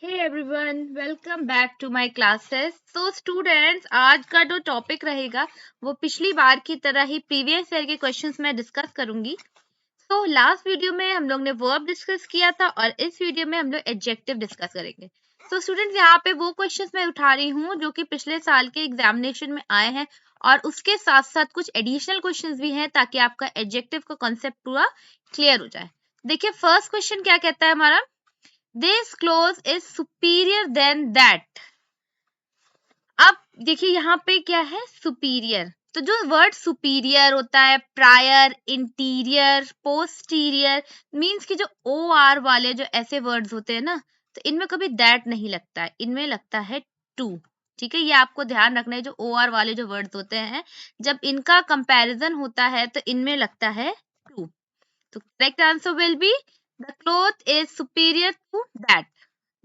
Hey everyone, welcome back to my classes. So students, आज का जो टॉपिक रहेगा वो पिछली बार की तरह ही प्रीवियस ईयर के क्वेश्चंस मैं डिस्कस करूंगी। तो लास्ट वीडियो में हम लोग ने वर्ब डिस्कस किया था और इस वीडियो में हम लोग एडजेक्टिव डिस्कस करेंगे। तो स्टूडेंट्स, यहाँ पे वो क्वेश्चंस मैं उठा रही हूँ जो कि पिछले साल के एग्जामिनेशन में आए हैं और उसके साथ साथ कुछ एडिशनल क्वेश्चंस भी हैं ताकि आपका एडजेक्टिव का कॉन्सेप्ट पूरा क्लियर हो जाए। देखिए, फर्स्ट क्वेश्चन क्या कहता है हमारा, this close is superior than that. अब देखिए यहाँ पे क्या है, सुपीरियर। तो जो वर्ड सुपीरियर होता है, प्रायर, इंटीरियर, पोस्टीरियर, मींस कि जो ओ आर वाले जो ऐसे वर्ड्स होते हैं ना, तो इनमें कभी दैट नहीं लगता है, इनमें लगता है टू। ठीक है, ये आपको ध्यान रखना है। जो ओ आर वाले जो वर्ड्स होते हैं, जब इनका कंपैरिजन होता है तो इनमें लगता है टू। तो correct answer will be the cloth is superior to that.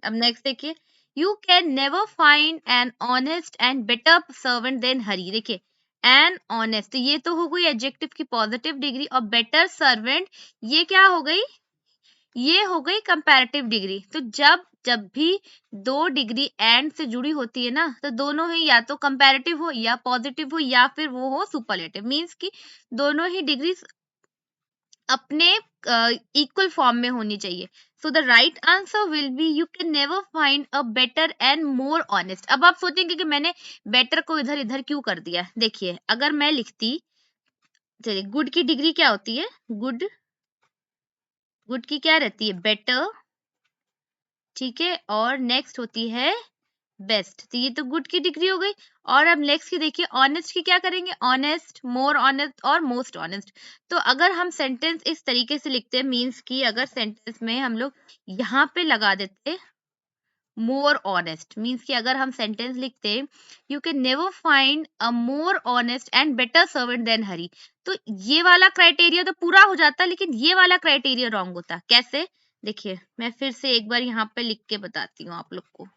अब नेक्स्ट देखिए, you can never find an honest and better servant than Hari. देखिए, एन ऑनेस्ट, तो ये तो हो गई एडजेक्टिव की पॉजिटिव डिग्री, और बेटर सर्वेंट ये क्या हो गई, ये हो गई कंपैरेटिव डिग्री। तो जब जब भी दो डिग्री एंड से जुड़ी होती है ना, तो दोनों ही या तो कंपैरेटिव हो या पॉजिटिव हो या फिर वो हो सुपरलेटिव, मींस कि दोनों ही डिग्री अपने इक्वल फॉर्म में होनी चाहिए। So the right answer will B you can never find a better and more honest. अब आप सोचेंगे कि मैंने बेटर को इधर इधर क्यों कर दिया। देखिए, अगर मैं लिखती, चलिए, गुड की डिग्री क्या होती है, गुड, गुड की क्या रहती है, बेटर। ठीक है, और नेक्स्ट होती है बेस्ट। तो ये तो गुड की डिग्री हो गई। और अब नेक्स्ट की देखिए, ऑनेस्ट की क्या करेंगे, ऑनेस्ट, मोर ऑनेस्ट और मोस्ट ऑनेस्ट। तो अगर हम सेंटेंस इस तरीके से लिखते हैं, मींस कि अगर सेंटेंस में हम लोग यहाँ पे लगा देते मोर ऑनेस्ट, मींस कि अगर हम सेंटेंस लिखते you can never find a more honest and better servant than Hari, तो ये वाला क्राइटेरिया तो पूरा हो जाता, लेकिन ये वाला क्राइटेरिया रॉन्ग होता। कैसे, देखिए मैं फिर से एक बार यहाँ पे लिख के बताती हूँ आप लोग को।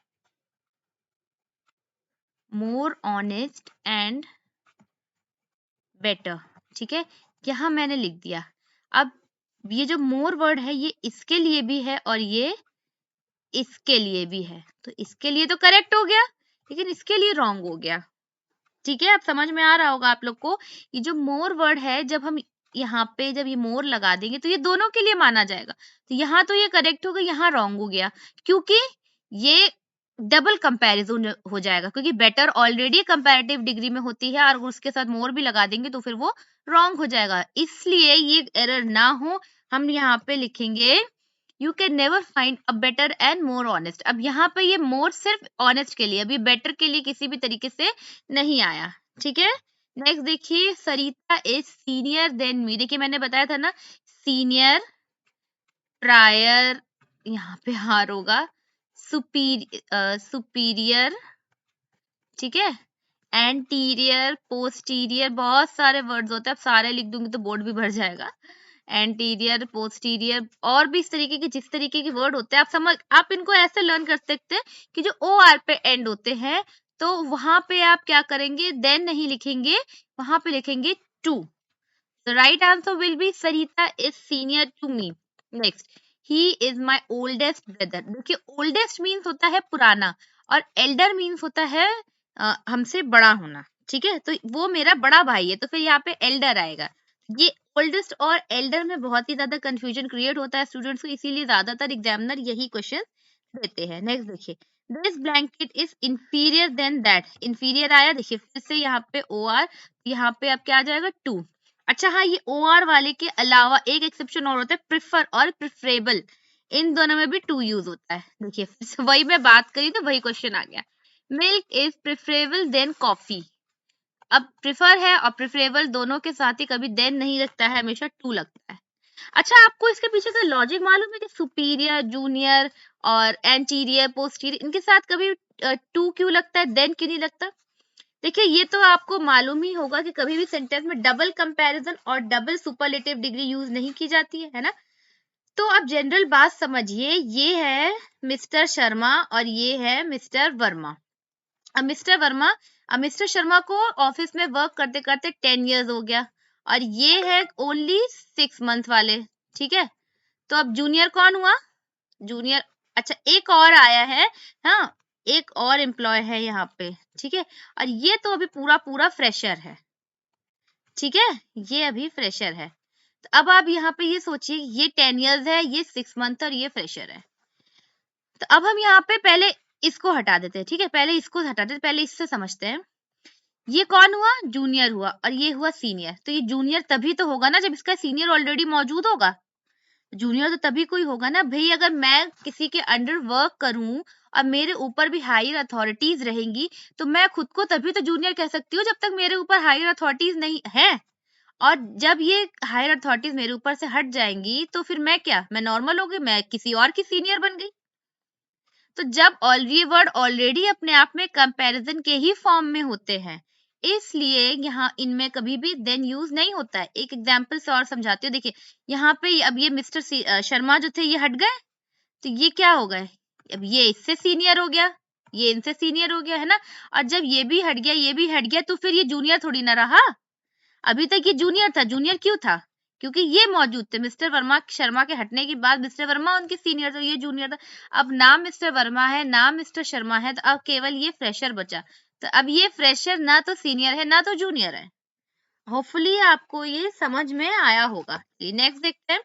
मोर ऑनेस्ट एंड बेटर, ठीक है, यहाँ मैंने लिख दिया। अब ये जो मोर वर्ड है ये इसके लिए भी है और ये इसके लिए भी है, तो इसके लिए तो करेक्ट हो गया, लेकिन इसके लिए रॉन्ग हो गया। ठीक है, अब समझ में आ रहा होगा आप लोग को। ये जो मोर वर्ड है, जब हम यहाँ पे जब ये मोर लगा देंगे तो ये दोनों के लिए माना जाएगा। तो यहाँ तो ये करेक्ट हो गया, यहाँ रॉन्ग हो गया, क्योंकि ये डबल कंपैरिजन हो जाएगा, क्योंकि बेटर ऑलरेडी कंपैरेटिव डिग्री में होती है और उसके साथ मोर भी लगा देंगे तो फिर वो रॉन्ग हो जाएगा। इसलिए ये एरर ना हो, हम यहाँ पे लिखेंगे you can never find a better and more honest. अब यहाँ पे ये मोर सिर्फ ऑनेस्ट के लिए, अभी बेटर के लिए किसी भी तरीके से नहीं आया। ठीक है, नेक्स्ट देखिए, सरिता इज सीनियर देन मी। देखिए मैंने बताया था ना, सीनियर, प्रायर, यहाँ पे हार होगा, सुपीरियर, ठीक है, एंटीरियर, पोस्टीरियर, बहुत सारे वर्ड्स होते हैं, अब सारे लिख दूंगी तो बोर्ड भी भर जाएगा। एंटीरियर, पोस्टीरियर, और भी इस तरीके के जिस तरीके के वर्ड होते हैं, आप समझ, आप इनको ऐसे लर्न कर सकते हैं कि जो ओ आर पे एंड होते हैं, तो वहां पे आप क्या करेंगे, देन नहीं लिखेंगे, वहां पे लिखेंगे to. The right answer will be Sarita is senior to me. Next, he is my oldest brother. देखिए, oldest means होता है पुराना और elder means होता है हमसे बड़ा होना। ठीक है, तो वो मेरा बड़ा भाई है, तो फिर यहाँ पे elder आएगा। ये oldest और elder में बहुत ही ज्यादा confusion create होता है स्टूडेंट्स को, इसीलिए ज्यादातर एग्जामिनर यही क्वेश्चन देते हैं। नेक्स्ट देखिए, this blanket is inferior than that. inferior आया, देखिए फिर से यहाँ पे OR, यहाँ पे अब क्या आ जाएगा, टू। अच्छा हाँ, ये ओ आर वाले के अलावा एक एक्सेप्शन और होता है, प्रिफर और प्रिफरेबल, इन दोनों में भी टू यूज होता है। देखिए फिर से वही मैं बात करी तो वही क्वेश्चन आ गया, milk is preferable than coffee. अब प्रिफर है और प्रिफरेबल दोनों के साथ ही कभी देन नहीं लगता है, हमेशा टू लगता है। अच्छा, आपको इसके पीछे का लॉजिक मालूम है कि सुपीरियर, जूनियर और एंटीरियर, पोस्टीरियर, इनके साथ कभी टू क्यों लगता है, देन क्यों नहीं लगता। देखिए, ये तो आपको मालूम ही होगा कि कभी भी सेंटेंस में डबल कंपैरिजन और डबल सुपरलेटिव डिग्री यूज नहीं की जाती है ना। तो आप जनरल बात समझिए, ये है मिस्टर शर्मा और ये है मिस्टर वर्मा। अब मिस्टर वर्मा, अब मिस्टर शर्मा को ऑफिस में वर्क करते करते 10 इयर्स हो गया और ये है ओनली 6 मंथ वाले। ठीक है, तो अब जूनियर कौन हुआ, जूनियर अच्छा एक और आया है, हाँ एक और एम्प्लॉय है यहाँ पे, ठीक है, और ये तो अभी पूरा पूरा फ्रेशर है, ठीक है, ये अभी फ्रेशर है। तो अब आप यहाँ पे ये सोचिए, ये 10 इयर्स है, ये 6 मंथ और ये फ्रेशर है। तो अब हम यहाँ पे पहले इसको हटा देते हैं, ठीक है, पहले इसको हटा देते, पहले इससे समझते हैं। ये कौन हुआ, जूनियर हुआ, और ये हुआ सीनियर। तो ये जूनियर तभी तो होगा ना जब इसका सीनियर ऑलरेडी मौजूद होगा। जूनियर तो तभी कोई होगा ना भाई, अगर मैं किसी के अंडर वर्क करूं और मेरे ऊपर भी हायर अथॉरिटीज रहेंगी, तो मैं खुद को तभी तो जूनियर कह सकती हूँ जब तक मेरे ऊपर हायर अथॉरिटीज नहीं है। और जब ये हायर अथॉरिटीज मेरे ऊपर से हट जाएंगी तो फिर मैं क्या, मैं नॉर्मल हो गई, मैं किसी और की सीनियर बन गई। तो जब ये वर्ड ऑलरेडी अपने आप में कंपैरिजन के ही फॉर्म में होते हैं, इसलिए यहाँ इनमें कभी भी देन यूज नहीं होता है। एक एग्जांपल से और समझाती हूँ, देखिए यहाँ पे अब ये मिस्टर शर्मा जो थे ये हट गए, तो ये क्या हो गए, अब ये इससे सीनियर हो गया, ये इनसे सीनियर हो गया, है ना। और जब ये भी हट गया, ये भी हट गया, तो फिर ये जूनियर थोड़ी ना रहा। अभी तक ये जूनियर था, जूनियर क्यों था, क्योंकि ये मौजूद थे। मिस्टर वर्मा शर्मा के हटने के बाद मिस्टर वर्मा उनके सीनियर थे, ये जूनियर था। अब ना मिस्टर वर्मा है ना मिस्टर शर्मा है, तो अब केवल ये फ्रेशर बचा। तो अब ये फ्रेशर ना तो सीनियर है ना तो जूनियर है। होपफुली आपको ये समझ में आया होगा। नेक्स्ट देखते हैं।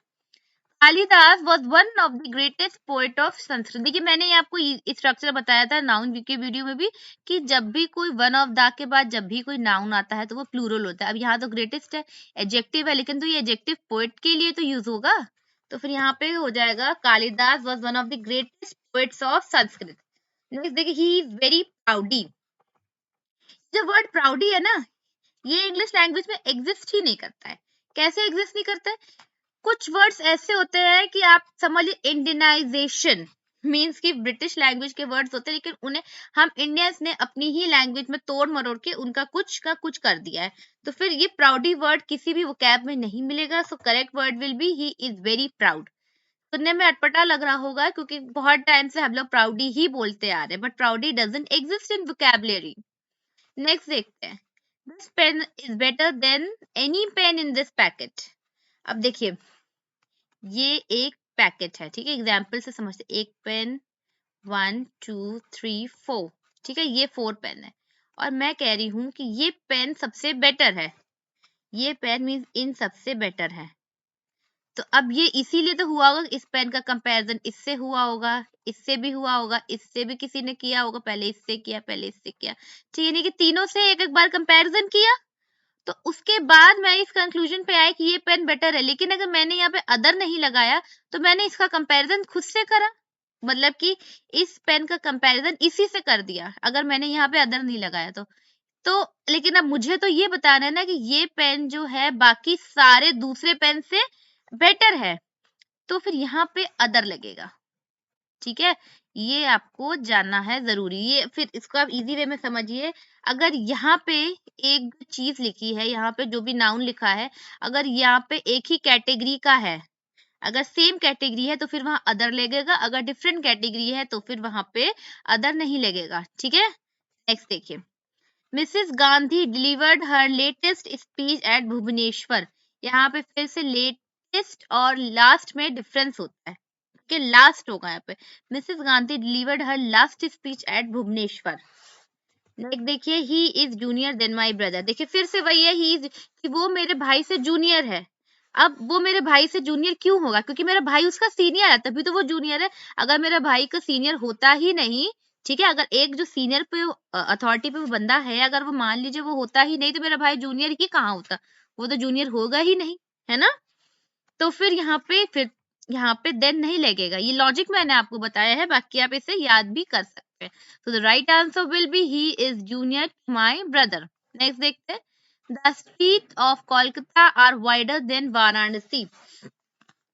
Kalidas was one of the greatest poet of Sanskrit. देखिए मैंने ये आपको स्ट्रक्चर बताया था नाउन के वीडियो में भी, कि जब भी कोई वन ऑफ द के बाद जब भी कोई नाउन आता है तो वो प्लूरल होता है। अब यहाँ तो ग्रेटेस्ट है, एडजेक्टिव है, लेकिन तो ये एडजेक्टिव पोएट के लिए तो यूज होगा। तो फिर यहाँ पे हो जाएगा Kalidas was one of the greatest poets of Sanskrit. Next देखिए, ही इज वेरी प्राउडी। जो वर्ड प्राउडी है ना, ये इंग्लिश लैंग्वेज में एग्जिस्ट ही नहीं करता है। कैसे एग्जिस्ट नहीं करता है, कुछ वर्ड्स ऐसे होते हैं कि आप समझ लीजिए, इंडियनाइजेशन मीन्स कि ब्रिटिश लैंग्वेज के वर्ड्स होते हैं, लेकिन उन्हें हम इंडियंस ने अपनी ही लैंग्वेज में तोड़ मरोड़ के उनका कुछ का कुछ कर दिया है। तो फिर ये प्राउडी वर्ड किसी भी वोकैब में नहीं मिलेगा। So correct word will be he is very proud. सुनने में अटपटा लग रहा होगा क्योंकि बहुत टाइम से हम लोग प्राउडी ही बोलते आ रहे हैं, but proudy doesn't exist in vocabulary. Next देखते हैं। This pen is better than any pen in this packet. अब देखिए ये एक पैकेट है, ठीक है, एग्जाम्पल से समझते। एक पेन 1 2 3 4, ठीक है, ये 4 पेन है, और मैं कह रही हूं कि ये पेन सबसे बेटर है। ये पेन मीन्स इन सबसे बेटर है। तो अब ये इसीलिए तो हुआ होगा, इस पेन का कंपैरिजन इससे हुआ होगा, इससे भी हुआ होगा, इससे भी किसी ने किया होगा, पहले इससे किया पहले इससे किया, ठीक है, नहीं कि तीनों से एक एक बार कंपैरिजन किया, तो उसके बाद मैं इस कंक्लूजन पे आई कि ये पेन बेटर है। लेकिन अगर मैंने यहाँ पे अदर नहीं लगाया तो मैंने इसका कंपैरिजन खुद से करा, मतलब कि इस पेन का कंपैरिजन इसी से कर दिया, अगर मैंने यहाँ पे अदर नहीं लगाया तो लेकिन अब मुझे तो ये बताना है ना कि ये पेन जो है बाकी सारे दूसरे पेन से बेटर है, तो फिर यहाँ पे अदर लगेगा, ठीक है, ये आपको जानना है जरूरी। ये फिर इसको आप इजी वे में समझिए। अगर यहाँ पे एक चीज लिखी है, यहाँ पे जो भी नाउन लिखा है, अगर यहाँ पे एक ही कैटेगरी का है, अगर सेम कैटेगरी है तो फिर वहां अदर लगेगा, अगर डिफरेंट कैटेगरी है तो फिर वहां पे अदर नहीं लगेगा, ठीक है। नेक्स्ट देखिए, Mrs Gandhi delivered her latest speech at Bhubaneswar. यहाँ पे फिर से लेटेस्ट और लास्ट में डिफरेंस होता है, कि लास्ट होगा यहाँ पे। Mrs Gandhi delivered her last speech at Bhubaneswar. Next देखिए, he is junior than my brother. देखिए फिर से वही है, ही इज कि वो मेरे भाई से जूनियर है। अब वो मेरे भाई से जूनियर क्यों होगा, क्योंकि मेरा भाई उसका सीनियर है, तभी तो वो जूनियर है। अगर मेरा भाई का सीनियर होता ही नहीं, ठीक है, अगर एक जो सीनियर पे अथॉरिटी पे वो बंदा है, अगर वो मान लीजिए वो होता ही नहीं, तो मेरा भाई जूनियर ही कहाँ होता, वो तो जूनियर होगा ही नहीं, है ना। तो फिर यहाँ पे देन नहीं लगेगा। ये लॉजिक मैंने आपको बताया है, बाकी आप इसे याद भी कर सकते हैं। तो the right answer will be he is junior to my brother. Next देखते हैं। The street of Kolkata are wider than Varanasi.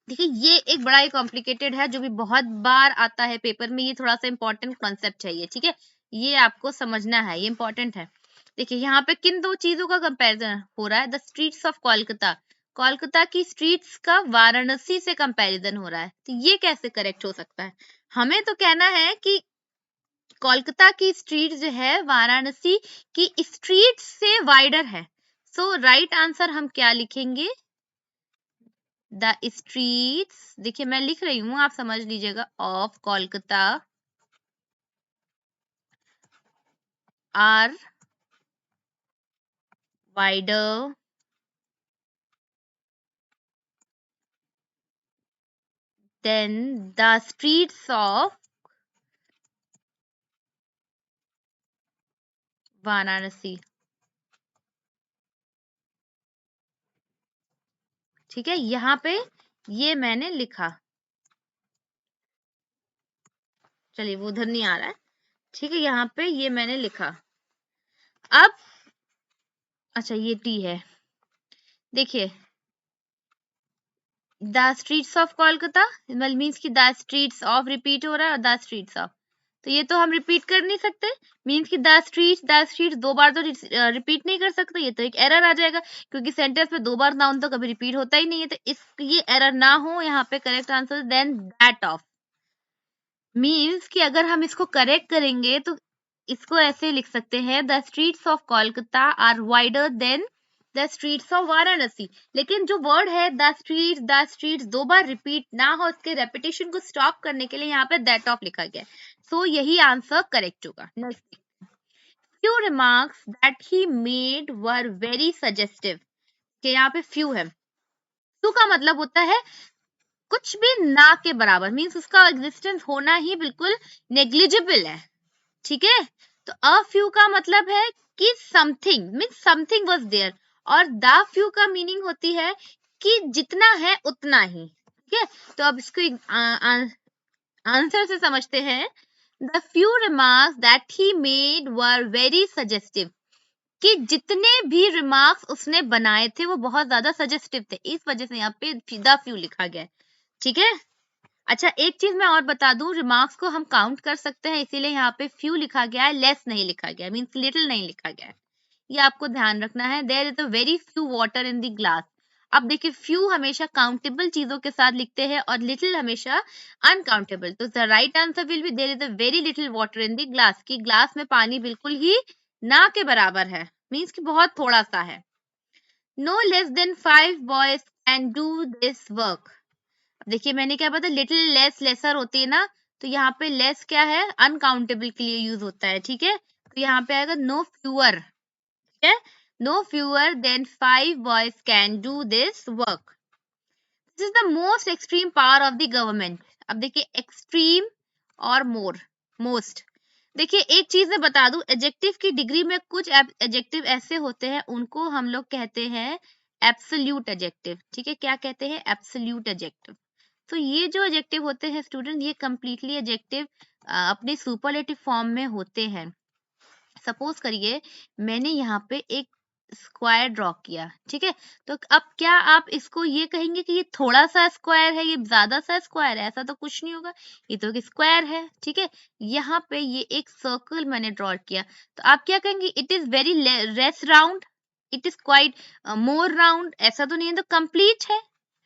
देखिए ये एक बड़ा ही कॉम्प्लिकेटेड है, जो भी बहुत बार आता है पेपर में। ये थोड़ा सा इंपॉर्टेंट कॉन्सेप्ट है ये, ठीक है, ये आपको समझना है, ये इंपॉर्टेंट है। देखिए यहाँ पे किन दो चीजों का कंपैरिजन हो रहा है, the streets of Kolkata, Kolkata की स्ट्रीट्स का वाराणसी से कंपैरिजन हो रहा है। तो ये कैसे करेक्ट हो सकता है, हमें तो कहना है कि कोलकाता की स्ट्रीट जो है वाराणसी की स्ट्रीट से वाइडर है। सो राइट आंसर हम क्या लिखेंगे, द स्ट्रीट्स, देखिए मैं लिख रही हूँ, आप समझ लीजिएगा, of Kolkata are wider than the streets of Varanasi. ठीक है, यहाँ पे ये मैंने लिखा, चलिए वो उधर नहीं आ रहा है, ठीक है, यहाँ पे ये मैंने लिखा। अब अच्छा ये टी है, देखिए the streets of Kolkata means कि द स्ट्रीट्स ऑफ रिपीट हो रहा है और द स्ट्रीट्स ऑफ, तो ये तो हम रिपीट कर नहीं सकते, मीन्स कि द स्ट्रीट्स दो बार तो रिपीट नहीं कर सकते, ये तो एक एरर आ जाएगा, क्योंकि सेंटेंस में दो बार नाउन तो कभी रिपीट होता ही नहीं है, तो इस ये एरर ना हो, यहाँ पे correct answer than that of, means कि अगर हम इसको करेक्ट करेंगे तो इसको ऐसे लिख सकते हैं, the streets of Kolkata are wider than the streets of Varanasi. लेकिन जो वर्ड है द स्ट्रीट्स दो बार रिपीट ना हो, उसके रेपिटेशन को स्टॉप करने के लिए यहाँ पे दैट ऑफ लिखा गया है, सो यही आंसर करेक्ट होगा। Next, few remarks that he made were very suggestive, कि यहाँ पे few है, few का मतलब होता है कुछ भी ना के बराबर, मीन्स उसका एग्जिस्टेंस होना ही बिल्कुल नेग्लिजिबल है, ठीक है। तो अ फ्यू का मतलब है कि something means something was there, और द फ्यू का मीनिंग होती है कि जितना है उतना ही, ठीक है। तो अब इसको आंसर से समझते हैं, the few remarks that he made were very suggestive, कि जितने भी रिमार्क्स उसने बनाए थे वो बहुत ज्यादा सजेस्टिव थे, इस वजह से यहाँ पे द फ्यू लिखा गया है, ठीक है। अच्छा एक चीज मैं और बता दूं, रिमार्क्स को हम काउंट कर सकते हैं, इसीलिए यहाँ पे फ्यू लिखा गया है, लेस नहीं लिखा गया, मीन्स लिटिल नहीं लिखा गया है, ये आपको ध्यान रखना है। There is a very few water in the glass, अब देखिए फ्यू हमेशा काउंटेबल चीजों के साथ लिखते हैं और लिटिल हमेशा अनकाउंटेबल, तो the right answer will be there is a very little water in the glass, कि ग्लास में पानी बिल्कुल ही ना के बराबर है, मीन्स कि बहुत थोड़ा सा है। No less than 5 boys can do this work, देखिए मैंने क्या बताया, लिटिल लेस लेसर होती है ना, तो यहाँ पे लेस क्या है, अनकाउंटेबल के लिए यूज होता है, ठीक है। तो यहाँ पे आएगा नो फ्यूअर, ठीक है, no fewer than 5 boys can do this work, this is the most extreme power of the government. अब देखिए एक्सट्रीम और मोर, मोस्ट, देखिए एक चीज मैं बता दूं, एडजेक्टिव की डिग्री में कुछ एडजेक्टिव ऐसे होते हैं, उनको हम लोग कहते हैं एब्सोल्यूट एडजेक्टिव, ठीक है, क्या कहते हैं, एब्सोल्यूट एडजेक्टिव। तो ये जो एडजेक्टिव होते हैं स्टूडेंट, ये कंप्लीटली एडजेक्टिव अपने सुपरलेटिव फॉर्म में होते हैं। सपोज करिए मैंने यहाँ पे एक स्क्वायर ड्रॉ किया, ठीक है, तो अब क्या आप इसको ये कहेंगे कि ये थोड़ा सा स्क्वायर है, ये ज्यादा सा स्क्वायर है, ऐसा तो कुछ नहीं होगा, ये तो एक स्क्वायर है, ठीक है। यहाँ पे ये एक सर्कल मैंने ड्रॉ किया, तो आप क्या कहेंगे, it is very less round, it is quite more round, ऐसा तो नहीं है, तो कंप्लीट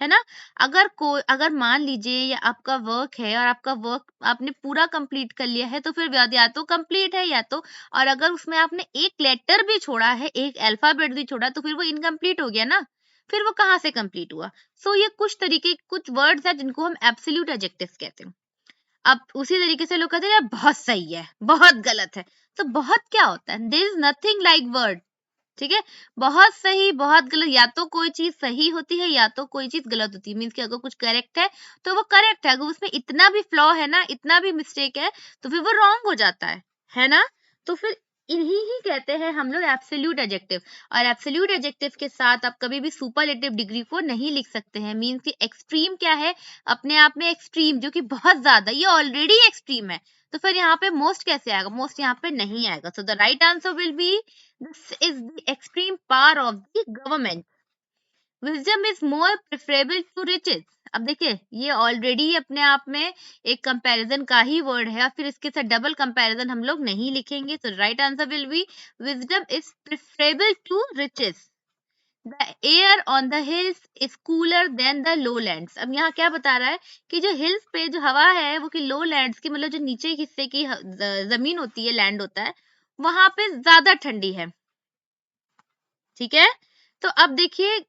है ना। अगर मान लीजिए ये आपका वर्क है और आपका वर्क आपने पूरा कंप्लीट कर लिया है, तो फिर या तो कंप्लीट है या तो, और अगर उसमें आपने एक लेटर भी छोड़ा है, एक अल्फाबेट भी छोड़ा, तो फिर वो इनकम्प्लीट हो गया ना, फिर वो कहाँ से कंप्लीट हुआ। सो ये कुछ वर्ड्स है जिनको हम एब्सोल्यूट एडजेक्टिव्स कहते हैं। अब उसी तरीके से लोग कहते हैं यार बहुत सही है, बहुत गलत है, तो बहुत क्या होता है, there is nothing like word, ठीक है। बहुत सही बहुत गलत, या तो कोई चीज सही होती है या तो कोई चीज गलत होती है, मीन्स कि अगर कुछ करेक्ट है तो वो करेक्ट है, अगर उसमें इतना भी फ्लॉ है ना, इतना भी मिस्टेक है, तो फिर वो रॉन्ग हो जाता है ना। तो फिर इन्हीं ही कहते हैं हम लोग एब्सोल्यूट एडजेक्टिव, और एब्सोल्यूट एडजेक्टिव के साथ आप कभी भी सुपरलेटिव डिग्री को नहीं लिख सकते हैं, मीन्स कि एक्सट्रीम क्या है, अपने आप में एक्सट्रीम जो कि बहुत ज्यादा, ये ऑलरेडी एक्सट्रीम है, तो फिर यहाँ पे मोस्ट कैसे आएगा, मोस्ट यहाँ पे नहीं आएगा, so the right answer will B this is the extreme power of the government. Wisdom is more preferable to riches. अब देखिए ये ऑलरेडी अपने आप में एक कंपैरिजन का ही वर्ड है, और फिर इसके साथ डबल कंपैरिजन हम लोग नहीं लिखेंगे, तो right answer will be wisdom is preferable to riches. The air on the hills is cooler than the lowlands. अब यहाँ क्या बता रहा है कि जो हिल्स पे जो हवा है वो कि लोलैंड्स की मतलब जो नीचे हिस्से की जमीन होती है, लैंड होता है, वहां पे ज्यादा ठंडी है, ठीक है। तो अब देखिए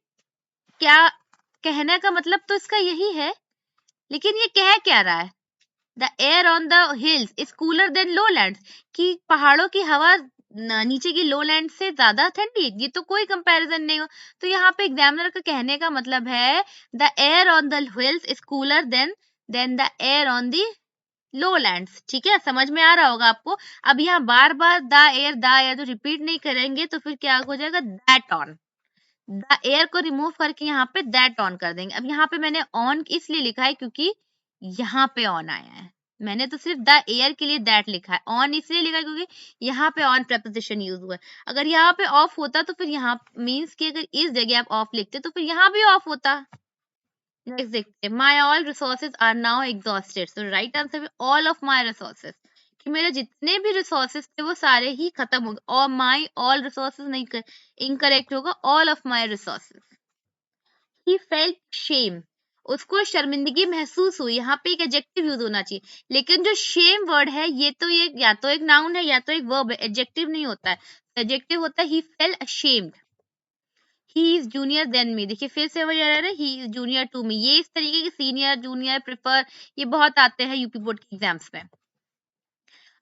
क्या कहने का मतलब तो इसका यही है, लेकिन ये कह क्या रहा है? The air on the hills is cooler than lowlands, कि पहाड़ों की हवा नीचे की लोलैंड से ज्यादा ठंडी है। ये तो कोई कंपैरिजन नहीं हो। तो यहाँ पे एग्जामिनर का कहने का मतलब है the air on the hills is cooler than the air on the lowlands. ठीक है, समझ में आ रहा होगा आपको। अब यहाँ बार बार द एयर तो रिपीट नहीं करेंगे, तो फिर क्या हो जाएगा, दैट ऑन। द एयर को रिमूव करके यहाँ पे दैट ऑन कर देंगे। अब यहाँ पे मैंने ऑन इसलिए लिखा है क्योंकि यहाँ पे ऑन आया है। मैंने तो सिर्फ द एयर के लिए दैट लिखा है, ऑन इसलिए लिखा है क्योंकि यहाँ पे ऑन प्रपोजिशन यूज हुआ है। अगर यहाँ पे ऑफ होता तो फिर यहाँ मीन्स कि अगर इस जगह आप ऑफ लिखते तो फिर यहाँ भी ऑफ होता। नेक्स्ट देखते हैं, my all resources are now exhausted. So right answer all of my resources, कि मेरे जितने भी रिसोर्सेज थे वो सारे ही खत्म हो गए। और माई ऑल रिसोर्सेज नहीं, इनकरेक्ट होगा, all of my resources. He felt shame, उसको शर्मिंदगी महसूस हुई। यहाँ पे एक एडजेक्टिव यूज होना चाहिए, लेकिन जो शेम वर्ड है ये तो ये या तो एक नाउन है या तो एक वर्ब है, एडजेक्टिव नहीं होता है। एडजेक्टिव होता है he felt ashamed, he is junior than me. देखिए फिर से वही आ रहा है, he is junior to me. ये इस तरीके के सीनियर, जूनियर, प्रिफर, ये बहुत आते हैं यूपी बोर्ड के एग्जाम्स में।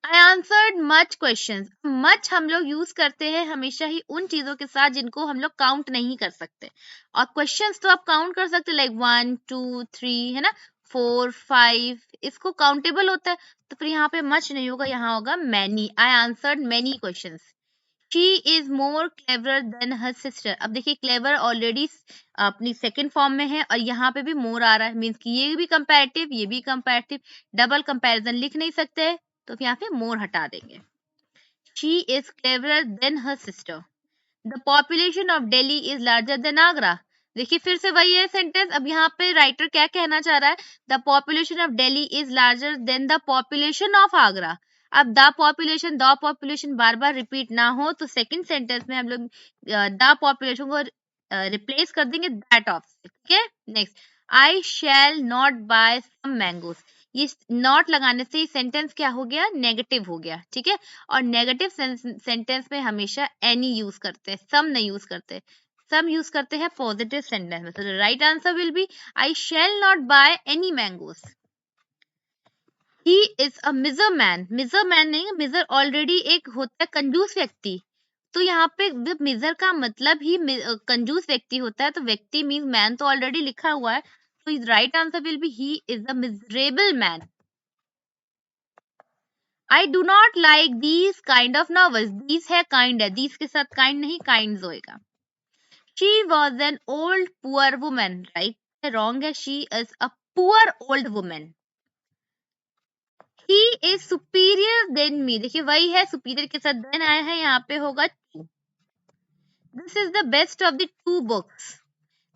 I answered much questions. Much हम लोग यूज करते हैं हमेशा ही उन चीजों के साथ जिनको हम लोग काउंट नहीं कर सकते, और क्वेश्चंस तो आप काउंट कर सकते, लाइक 1 2 3 है ना, 4 5, इसको काउंटेबल होता है। तो फिर यहाँ पे मच नहीं होगा, यहाँ होगा many. I answered many questions. She is more clever than her sister. अब देखिए क्लेवर ऑलरेडी अपनी सेकंड फॉर्म में है और यहाँ पे भी मोर आ रहा है, मीन्स कि ये भी कंपैरेटिव, ये भी कंपैरेटिव, डबल कंपैरिजन लिख नहीं सकते, तो यहाँ पे मोर हटा देंगे। She is cleverer than her sister. The population of Delhi is larger than Agra. देखिए फिर से वही है सेंटेंस। अब यहाँ पे राइटर क्या कहना चाह रहा है, the population of Delhi is larger than the population of Agra. अब द पॉपुलेशन बार बार रिपीट ना हो, तो सेकंड सेंटेंस में हम लोग द पॉपुलेशन को रिप्लेस कर देंगे दैट ऑफ। ठीक है, next, I shall not buy some mangoes. ये नॉट लगाने से सेंटेंस क्या हो गया, नेगेटिव हो गया। ठीक है, और नेगेटिव सेंटेंस में हमेशा एनी यूज करते हैं, सम नहीं यूज करते। सम यूज करते हैं पॉजिटिव सेंटेंस में। तो right answer will be I shall not buy any mangoes. He is a miser man. Miser man नहीं, मिजर ऑलरेडी एक होता है कंजूस व्यक्ति, तो यहाँ पे जब मिजर का मतलब ही कंजूस व्यक्ति होता है, तो व्यक्ति मीन मैन तो ऑलरेडी लिखा हुआ है, तो right answer will be he is a miserable man. I do not like these kind of novels. These है काइंड है, दीज के साथ काइंड नहीं, काइंड होएगा। She was an old poor woman. Right, wrong है, she is a poor old woman. He is superior than me. देखिए वही है, सुपीरियर के साथ देन आया है, यहाँ पे होगा two. This is the best of the two books.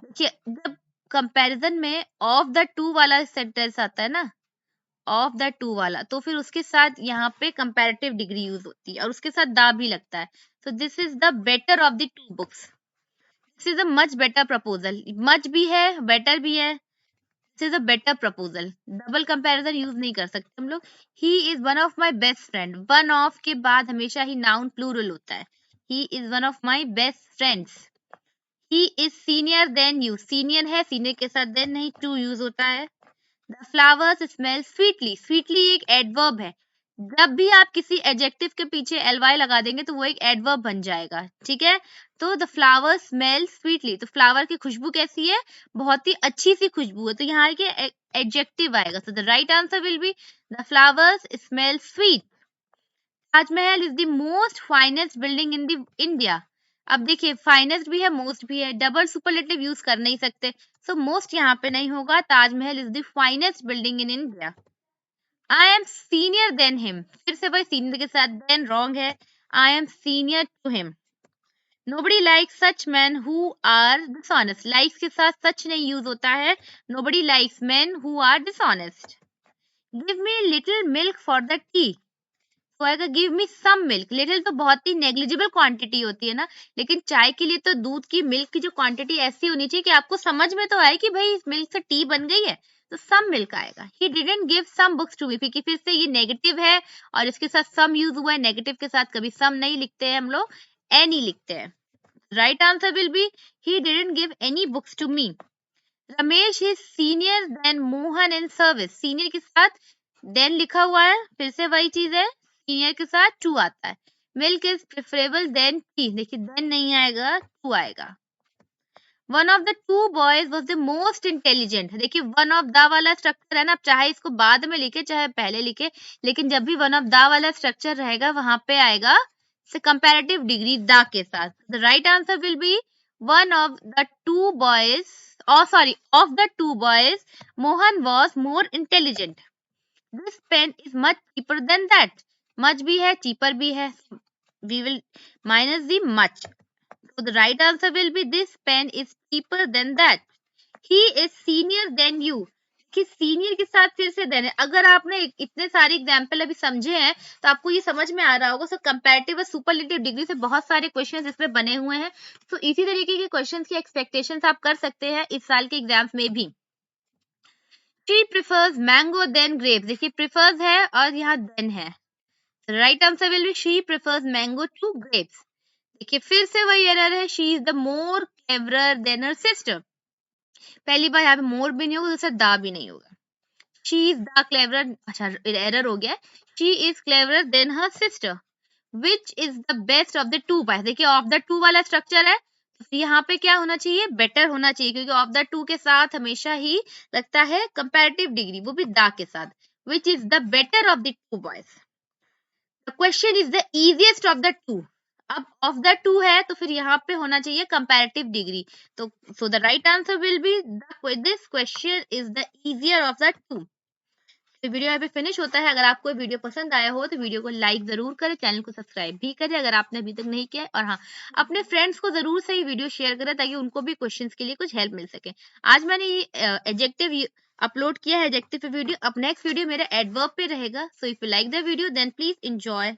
देखिए जब कंपैरिजन में ऑफ द टू वाला सेंटेंस आता है ना, ऑफ द टू वाला, तो फिर उसके साथ यहाँ पे कंपैरेटिव डिग्री यूज होती है और उसके साथ द भी लगता है। So this is the better of the two books. This is a much better proposal. Much भी है, बेटर भी है, this is a better proposal. Double comparison use नहीं कर सकते हम लोग। He is one of my best friend. One of के बाद हमेशा ही नाउन प्लूरल होता है। He is one of my best friends. He is senior then you. Senior है, सीनियर के साथ देन नहीं, टू यूज होता है। The flowers smell sweetly. Sweetly एक एडवर्ब है। जब भी आप किसी एडजेक्टिव के पीछे ly लगा देंगे तो वो एक एडवर्ब बन जाएगा। ठीक है, तो द फ्लावर स्मेल स्वीटली, तो फ्लावर की खुशबू कैसी है, बहुत ही अच्छी सी खुशबू है, तो यहाँ के एडजेक्टिव आएगा। तो the right answer will be the flowers smell sweet. Taj Mahal is the most finest building in the India. अब देखिए फाइनेस्ट भी है, मोस्ट भी है, डबल सुपरलेटिव यूज कर नहीं सकते, सो मोस्ट यहाँ पे नहीं होगा। Taj Mahal is the finest building in India. I am senior than him. फिर से भाई सीनियर के साथ देन रॉन्ग है, I am senior to him. Nobody likes such man who are dishonest. Likes के साथ सच नहीं यूज होता है, nobody likes man who are dishonest. Give me little milk for the tea. तो आएगा give me some milk. Little तो बहुत ही negligible quantity होती है ना, लेकिन चाय के लिए तो दूध की, मिल्क की जो क्वांटिटी ऐसी होनी चाहिए कि आपको समझ में तो आए कि भाई इस मिल्क से टी बन गई है, तो सम मिल्क आएगा। He didn't give some books to me, क्योंकि फिर से ये नेगेटिव है और इसके साथ सम यूज हुआ है। नेगेटिव के साथ कभी सम नहीं लिखते हैं हम लोग, एनी लिखते हैं। Right answer will be he didn't give any books to me. Ramesh is senior than Mohan in service, senior के साथ देन लिखा हुआ है, फिर से वही चीज है, सीनियर के साथ टू आता है। Milk is preferable than tea, देखिए देन नहीं आएगा, टू आएगा। One of the two boys was the most intelligent, देखिए वन ऑफ द वाला स्ट्रक्चर है ना, आप चाहे इसको बाद में लिखे चाहे पहले लिखे, लेकिन जब भी वन ऑफ द वाला स्ट्रक्चर रहेगा वहां पे आएगा कंपैरेटिव डिग्री द के साथ। The right answer will B one of the two boys, of the two boys, Mohan was more intelligent. This pen is much cheaper than that. Much भी है, cheaper भी है. We will minus the much. So the right answer will be this pen is cheaper than that. He is senior than you. कि senior के साथ फिर से देने, अगर आपने इतने सारे एग्जाम्पल अभी समझे हैं तो आपको ये समझ में आ रहा होगा। सो कंपैरेटिव और सुपरलेटिव डिग्री से बहुत सारे क्वेश्चंस इसमें बने हुए हैं। तो इसी तरीके के क्वेश्चंस की एक्सपेक्टेशंस आप कर सकते हैं इस साल के एग्जाम्स में भी। She prefers mango than grapes, देखिए प्रिफर्स है और यहाँ देन है। Right answer will be she prefers mango to grapes. देखिए फिर से वही एरर है, she is the more cleverer than her sister. पहली बार यहाँ पे मोर भी नहीं होगा, दूसरा दा भी नहीं होगा। शी इज द क्लेवरर, अच्छा एरर हो गया, she is cleverer than her sister. Which is the best of the two boys, देखिए ऑफ द टू वाला स्ट्रक्चर है, तो यहाँ पे क्या होना चाहिए, बेटर होना चाहिए, क्योंकि ऑफ द टू के साथ हमेशा ही लगता है कंपैरेटिव डिग्री, वो भी द के साथ। विच is the better of the two boys, the question is the easiest of the to. अब ऑफ द टू है तो फिर यहाँ पे होना चाहिए कंपैरेटिव डिग्री, तो so the right answer will B this question is the easier of the to. तो वीडियो यहाँ पे फिनिश होता है। अगर आपको वीडियो पसंद आया हो तो वीडियो को लाइक जरूर करें, चैनल को सब्सक्राइब भी करें अगर आपने अभी तक नहीं किया है, और हाँ अपने फ्रेंड्स को जरूर से वीडियो शेयर करें ताकि उनको भी क्वेश्चंस के लिए कुछ हेल्प मिल सके। आज मैंने ये एडजेक्टिव अपलोड किया है, एडजेक्टिव वीडियो। अब नेक्स्ट वीडियो मेरा एडवर्ब पे रहेगा। So if you like the video then please enjoy.